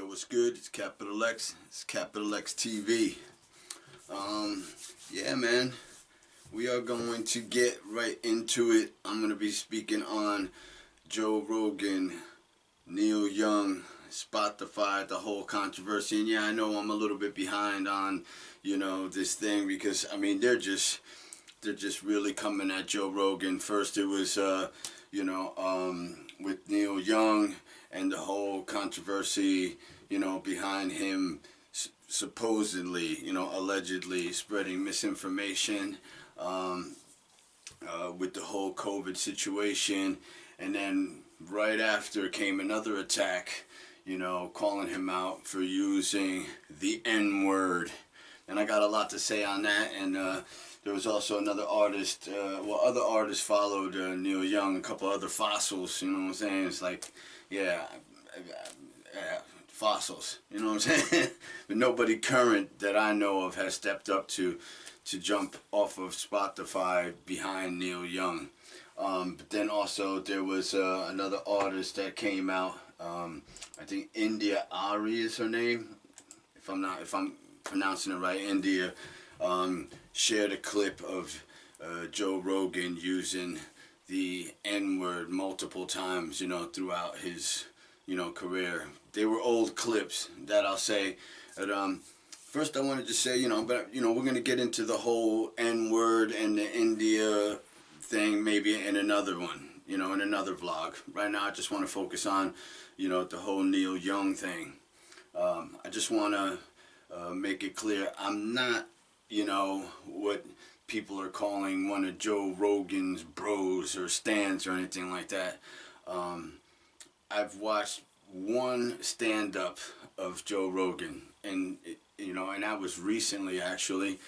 Yo, what's good? It's Capital X. It's Capital X TV. Yeah, man. We are going to get right into it. I'm going to be speaking on Joe Rogan, Neil Young, Spotify, the whole controversy. And yeah, I know I'm a little bit behind on, this thing because, I mean, they're just really coming at Joe Rogan. First it was, with Neil Young and the whole controversy, behind him supposedly, allegedly spreading misinformation with the whole COVID situation. And then right after came another attack, calling him out for using the N-word. And I got a lot to say on that. And there was also another artist, other artists followed Neil Young, a couple other fossils, you know what I'm saying? It's like, yeah, fossils, you know what I'm saying? But nobody current that I know of has stepped up to jump off of Spotify behind Neil Young. But then also there was another artist that came out, I think India Ari is her name, if I'm pronouncing it right, India, shared a clip of Joe Rogan using the N-word multiple times, throughout his, career. They were old clips, that I'll say. But first I wanted to say, we're going to get into the whole N-word and the India thing maybe in another one, in another vlog. Right now I just want to focus on, the whole Neil Young thing. I just want to make it clear, I'm not, what people are calling one of Joe Rogan's bros or stans or anything like that. I've watched one stand-up of Joe Rogan, and and that was recently actually.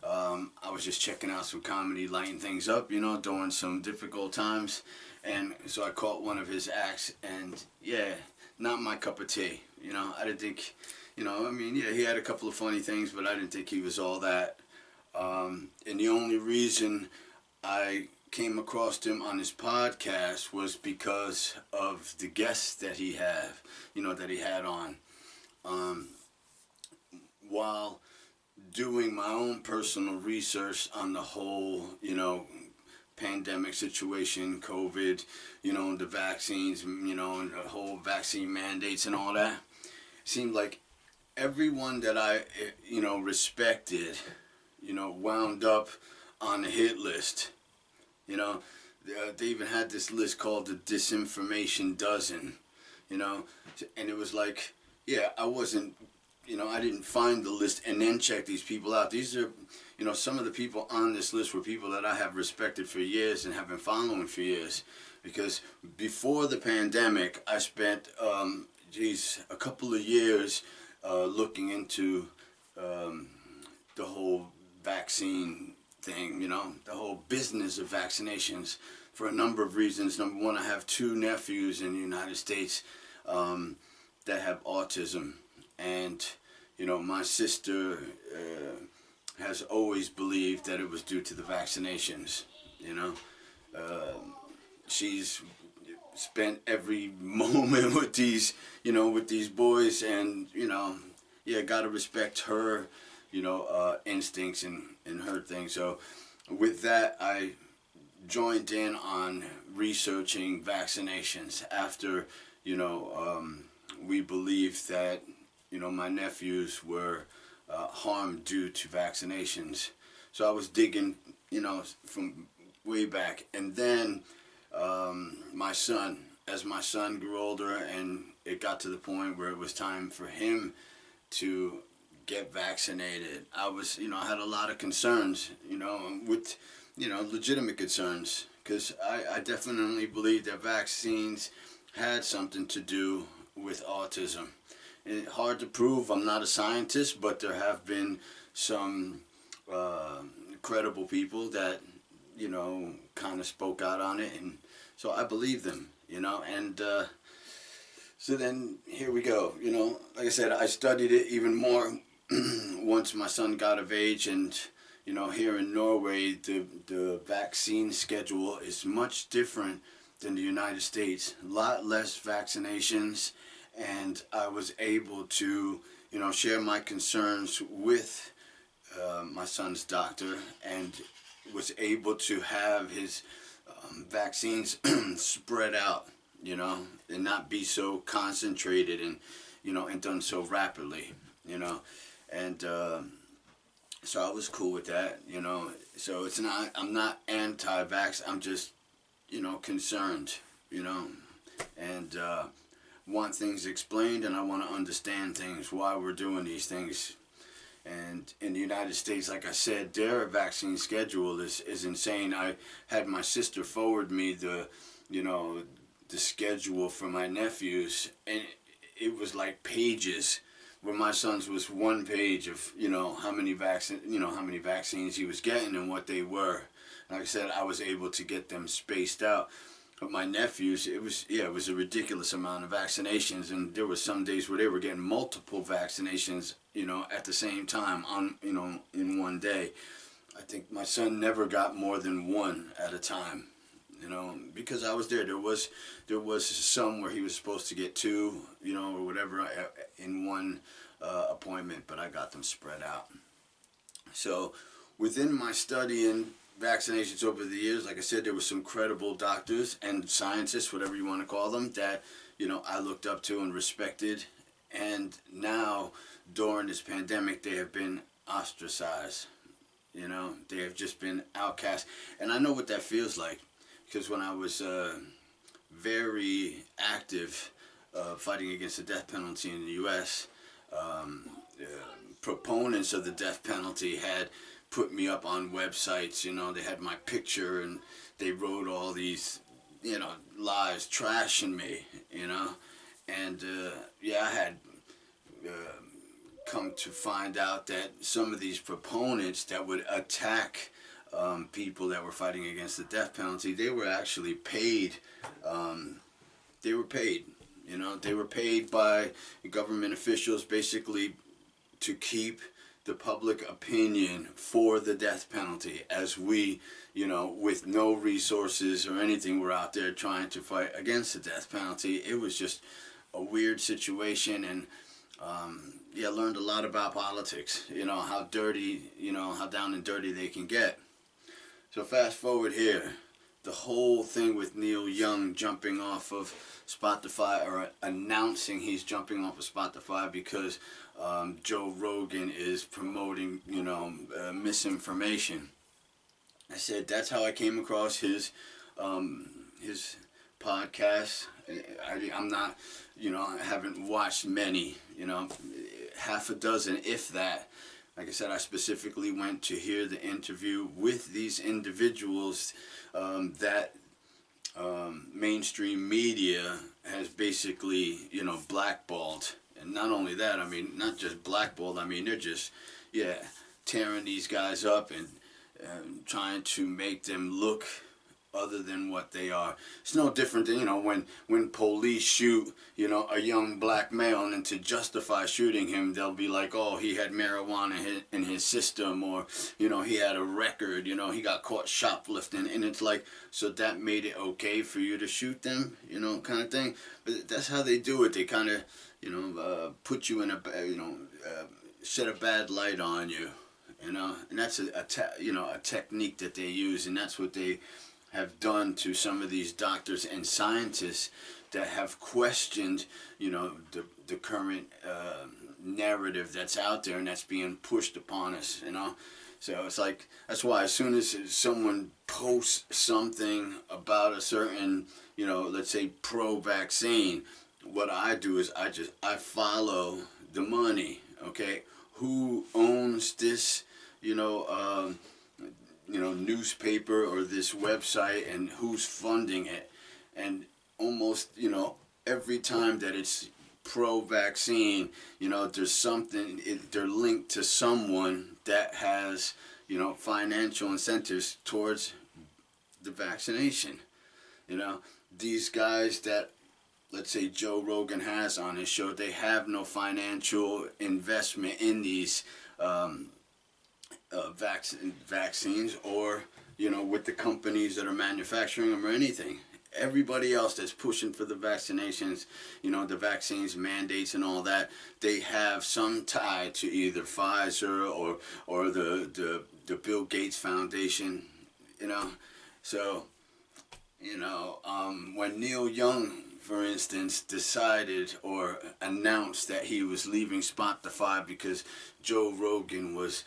I was just checking out some comedy, lighting things up, during some difficult times, and so I caught one of his acts, and yeah, not my cup of tea. I didn't think, he had a couple of funny things, but I didn't think he was all that. And the only reason I came across him on his podcast was because of the guests that he had, on. While doing my own personal research on the whole, pandemic situation, COVID, the vaccines, and the whole vaccine mandates and all that, it seemed like everyone that I, respected, wound up on the hit list. They even had this list called the Disinformation Dozen, and it was like, yeah, I wasn't, I didn't find the list and then check these people out. These are, some of the people on this list were people that I have respected for years and have been following for years. Because before the pandemic, I spent, a couple of years looking into the whole vaccine thing, the whole business of vaccinations for a number of reasons. Number one, I have two nephews in the United States that have autism, and my sister has always believed that it was due to the vaccinations. She's spent every moment with these boys, and yeah, gotta respect her instincts and her thing. So with that, I joined in on researching vaccinations after we believed that my nephews were harmed due to vaccinations. So I was digging from way back, and then as my son grew older and it got to the point where it was time for him to get vaccinated, I was, I had a lot of concerns, with, legitimate concerns, because I definitely believe that vaccines had something to do with autism. It's hard to prove, I'm not a scientist, but there have been some credible people that, kind of spoke out on it, and so I believe them, and so then here we go, like I said, I studied it even more once my son got of age, and here in Norway the vaccine schedule is much different than the United States. A lot less vaccinations, and I was able to, share my concerns with my son's doctor, and was able to have his vaccines spread out, and not be so concentrated and, and done so rapidly, and so I was cool with that, So it's not, I'm not anti-vax. I'm just, concerned, and want things explained, and I want to understand things, why we're doing these things. And in the United States, like I said, their vaccine schedule is insane. I had my sister forward me the schedule for my nephews, and it was like pages, where my son's was one page of, how many vaccines he was getting and what they were. Like I said, I was able to get them spaced out. But my nephews, it was a ridiculous amount of vaccinations, and there were some days where they were getting multiple vaccinations, at the same time on, in one day. I think my son never got more than one at a time, because I was there. There was some where he was supposed to get two, or whatever, in one appointment, but I got them spread out. So within my study and vaccinations over the years, like I said, there were some credible doctors and scientists, whatever you want to call them, that I looked up to and respected. And now, during this pandemic, they have been ostracized. They have just been outcast. And I know what that feels like, because when I was very active fighting against the death penalty in the U.S., proponents of the death penalty had put me up on websites. They had my picture, and they wrote all these, lies, trashing me, and I had come to find out that some of these proponents that would attack people that were fighting against the death penalty, they were actually paid. They were paid. They were paid by government officials, basically, to keep the public opinion for the death penalty, as we, with no resources or anything, we're out there trying to fight against the death penalty. It was just a weird situation, and I learned a lot about politics, how dirty, how down and dirty they can get. So fast forward here, the whole thing with Neil Young jumping off of Spotify, or announcing he's jumping off of Spotify because Joe Rogan is promoting, misinformation. I said that's how I came across his podcast. I'm not, I haven't watched many, half a dozen, if that. Like I said, I specifically went to hear the interview with these individuals that mainstream media has basically, blackballed. And not only that, not just blackballed, they're just, tearing these guys up and trying to make them look other than what they are. It's no different than, when police shoot, a young black male, and to justify shooting him, they'll be like, oh, he had marijuana in his system, or, he had a record, he got caught shoplifting, and it's like, so that made it okay for you to shoot them, kind of thing. But that's how they do it. They kind of, put you in a, shed a bad light on you, and that's a technique that they use, and that's what they have done to some of these doctors and scientists that have questioned, the current narrative that's out there and that's being pushed upon us, So it's like, that's why as soon as someone posts something about a certain, let's say pro-vaccine, what I do is I follow the money, okay? Who owns this, newspaper or this website, and who's funding it. And almost, every time that it's pro-vaccine, there's something, they're linked to someone that has, financial incentives towards the vaccination. These guys that, let's say, Joe Rogan has on his show, they have no financial investment in these vaccines, or with the companies that are manufacturing them, or anything. everybody else that's pushing for the vaccinations, you know, the vaccines mandates and all that, they have some tie to either Pfizer or the Bill Gates Foundation, you know. So, you know, when Neil Young, for instance, decided or announced that he was leaving Spotify because Joe Rogan was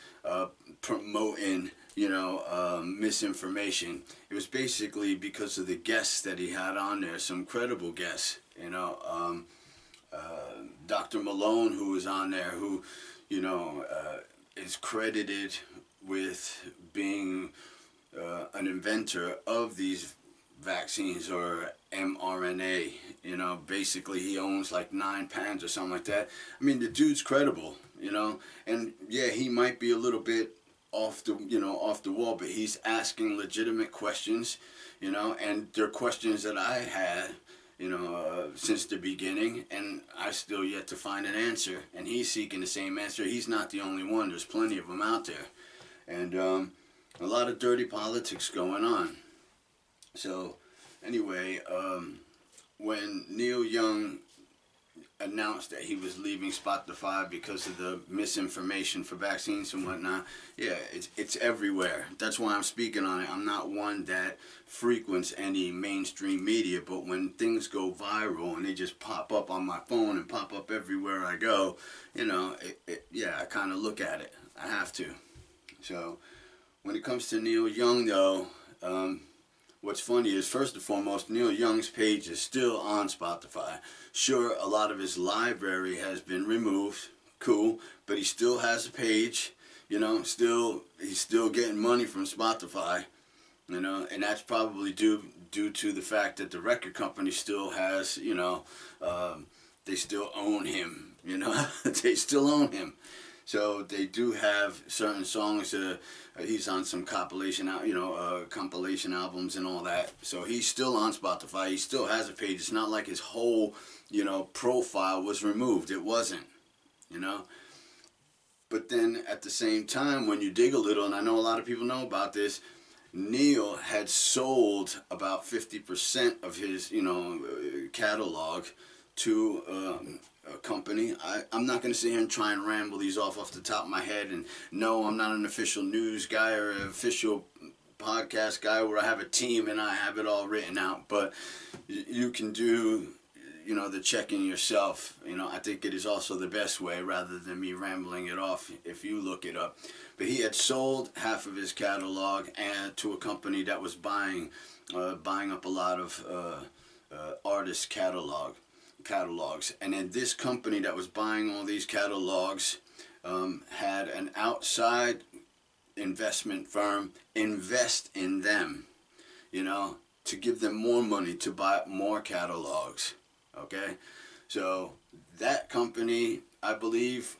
promoting, you know, misinformation, it was basically because of the guests that he had on there, some credible guests, you know. Dr. Malone, who was on there, who, you know, is credited with being an inventor of these vaccines or mRNA. You know, basically he owns like 9 patents or something like that. I mean, the dude's credible, you know, and yeah, he might be a little bit off the, you know, off the wall, but he's asking legitimate questions, you know, and they're questions that I had, you know, since the beginning, and I still yet to find an answer, and he's seeking the same answer. He's not the only one. There's plenty of them out there, and a lot of dirty politics going on. So, anyway, when Neil Young announced that he was leaving Spotify because of the misinformation for vaccines and whatnot, yeah, it's everywhere. That's why I'm speaking on it. I'm not one that frequents any mainstream media, but when things go viral and they just pop up on my phone and pop up everywhere I go, you know, yeah, I kind of look at it. I have to. So, when it comes to Neil Young, though, what's funny is, first and foremost, Neil Young's page is still on Spotify. Sure, a lot of his library has been removed, cool, but he still has a page, you know, he's still getting money from Spotify, you know, and that's probably due to the fact that the record company still has, you know, they still own him, you know, they still own him. So they do have certain songs. He's on some compilation albums and all that. So he's still on Spotify. He still has a page. It's not like his whole, you know, profile was removed. It wasn't, you know. But then at the same time, when you dig a little, and I know a lot of people know about this, Neil had sold about 50% of his, you know, catalog to a company. I'm not going to sit here and try and ramble these off the top of my head. And no, I'm not an official news guy or an official podcast guy where I have a team and I have it all written out. But you can do, you know, the checking yourself. You know, I think it is also the best way rather than me rambling it off if you look it up. But he had sold half of his catalog and to a company that was buying up a lot of artist catalogs, and then this company that was buying all these catalogs had an outside investment firm invest in them, you know, to give them more money to buy more catalogs. Okay, so that company, I believe,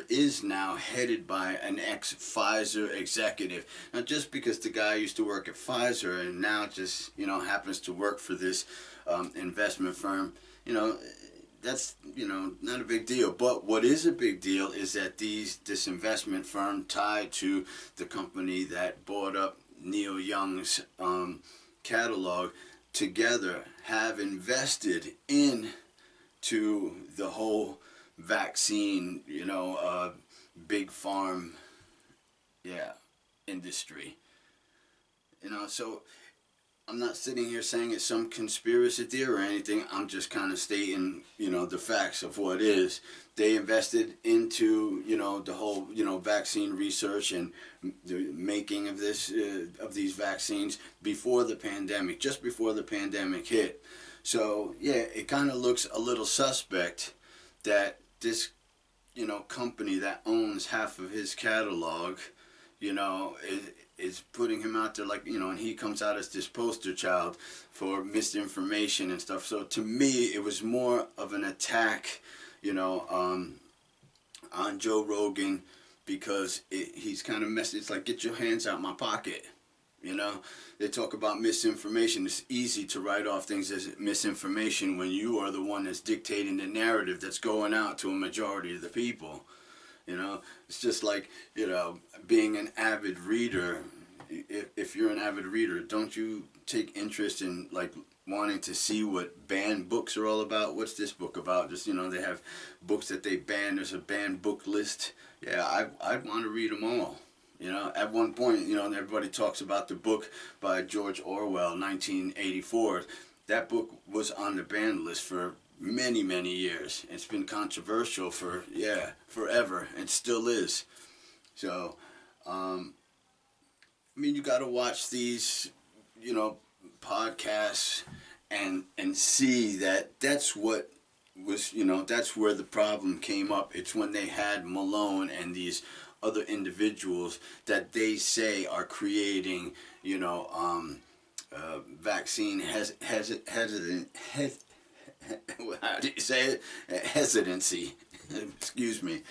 is now headed by an ex-Pfizer executive. Now, just because the guy used to work at Pfizer and now just, you know, happens to work for this investment firm, you know, that's, you know, not a big deal. But what is a big deal is that this investment firm tied to the company that bought up Neil Young's catalog together have invested into the whole vaccine, you know, big farm, yeah, industry. You know, so I'm not sitting here saying it's some conspiracy theory or anything. I'm just kind of stating, you know, the facts of what is. They invested into, you know, the whole, you know, vaccine research and the making of these vaccines before the pandemic, just before the pandemic hit. So, yeah, it kind of looks a little suspect that this, you know, company that owns half of his catalog, you know, is putting him out there, like, you know, and he comes out as this poster child for misinformation and stuff. So to me, it was more of an attack, you know, on Joe Rogan, because he's kind of messed. It's like, get your hands out my pocket. You know, they talk about misinformation. It's easy to write off things as misinformation when you are the one that's dictating the narrative that's going out to a majority of the people. You know, it's just like, you know, being an avid reader, if you're an avid reader, don't you take interest in like wanting to see what banned books are all about? What's this book about? Just, they have books that they ban. There's a banned book list. Yeah, I'd want to read them all. At one point, everybody talks about the book by George Orwell, 1984. That book was on the banned list for many, many years. It's been controversial for, forever, and still is. So, you got to watch these, podcasts and see that that's what was, that's where the problem came up. It's when they had Malone and these other individuals that they say are creating, vaccine hesitant, how do you say it? Hesitancy. Excuse me.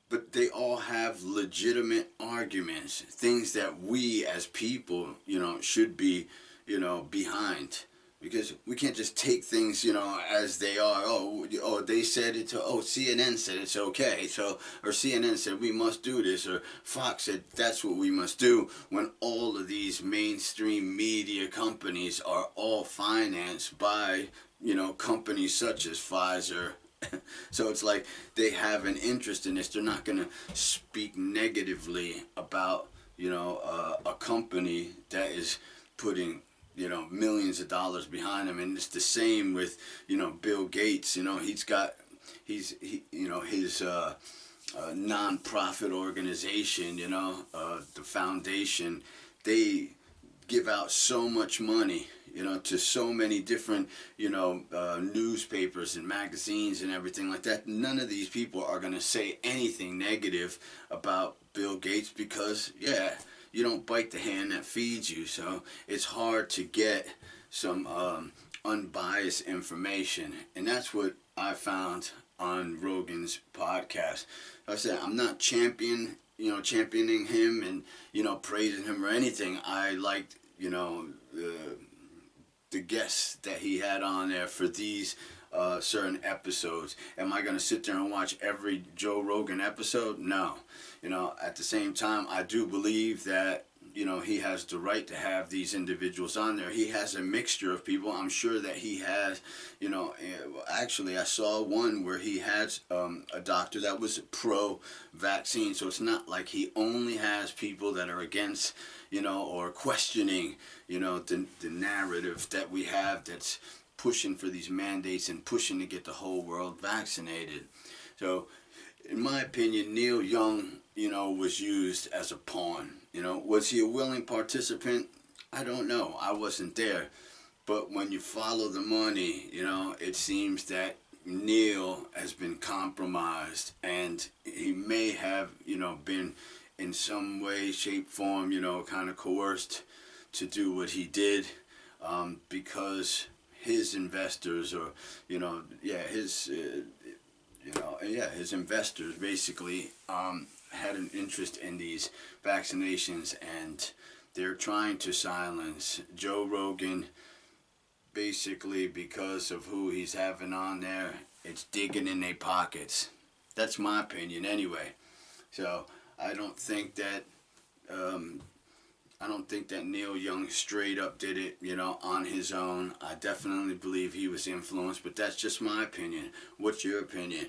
But they all have legitimate arguments, things that we as people, should be, behind. Because we can't just take things, as they are. Oh, they said it. CNN said it's okay. Or CNN said we must do this. Or Fox said that's what we must do. When all of these mainstream media companies are all financed by, companies such as Pfizer. So it's like they have an interest in this. They're not going to speak negatively about, a company that is putting, millions of dollars behind them. And it's the same with, Bill Gates. His non-profit organization, the foundation. They give out so much money, to so many different, newspapers and magazines and everything like that. None of these people are going to say anything negative about Bill Gates because, you don't bite the hand that feeds you. So it's hard to get some unbiased information. And that's what I found on Rogan's podcast. Like I said, I'm not championing him and, praising him or anything. I liked, the guests that he had on there for these certain episodes. Am I going to sit there and watch every Joe Rogan episode? No. At the same time, I do believe that, he has the right to have these individuals on there. He has a mixture of people. I'm sure that he has, actually I saw one where he had a doctor that was pro-vaccine. So it's not like he only has people that are against, or questioning, the narrative that we have that's pushing for these mandates and pushing to get the whole world vaccinated. So, in my opinion, Neil Young, was used as a pawn. Was he a willing participant? I don't know. I wasn't there. But when you follow the money, it seems that Neil has been compromised, and he may have, been in some way, shape, form, kind of coerced to do what he did, because his investors, or his investors basically had an interest in these vaccinations, and they're trying to silence Joe Rogan basically because of who he's having on there. It's digging in their pockets. That's my opinion anyway. So I don't think that Neil Young straight up did it, on his own. I definitely believe he was influenced, but that's just my opinion. What's your opinion?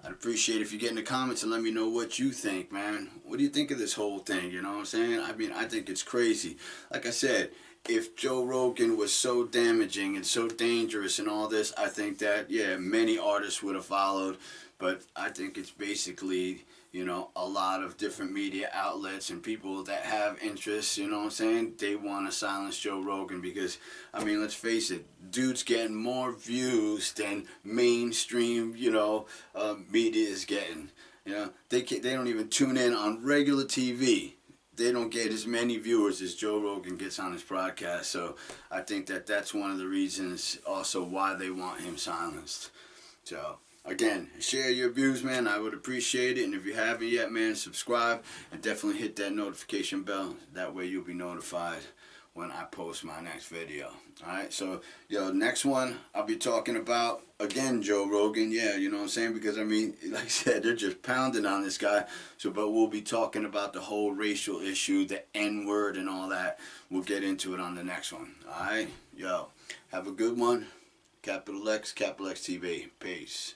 I'd appreciate if you get in the comments and let me know what you think, man. What do you think of this whole thing, you know what I'm saying? I think it's crazy. Like I said, if Joe Rogan was so damaging and so dangerous and all this, I think that, many artists would have followed. But I think it's basically, a lot of different media outlets and people that have interests, you know what I'm saying? They want to silence Joe Rogan because, let's face it, dude's getting more views than mainstream, media is getting. They don't even tune in on regular TV. They don't get as many viewers as Joe Rogan gets on his podcast. So I think that that's one of the reasons also why they want him silenced. So again, share your views, man. I would appreciate it. And if you haven't yet, man, subscribe and definitely hit that notification bell. That way you'll be notified when I post my next video. Alright, so, yo, next one I'll be talking about, again, Joe Rogan. Yeah, you know what I'm saying? Because, I mean, like I said, they're just pounding on this guy. So, but we'll be talking about the whole racial issue, the N-word and all that. We'll get into it on the next one. Alright, yo, have a good one. Capital X TV. Peace.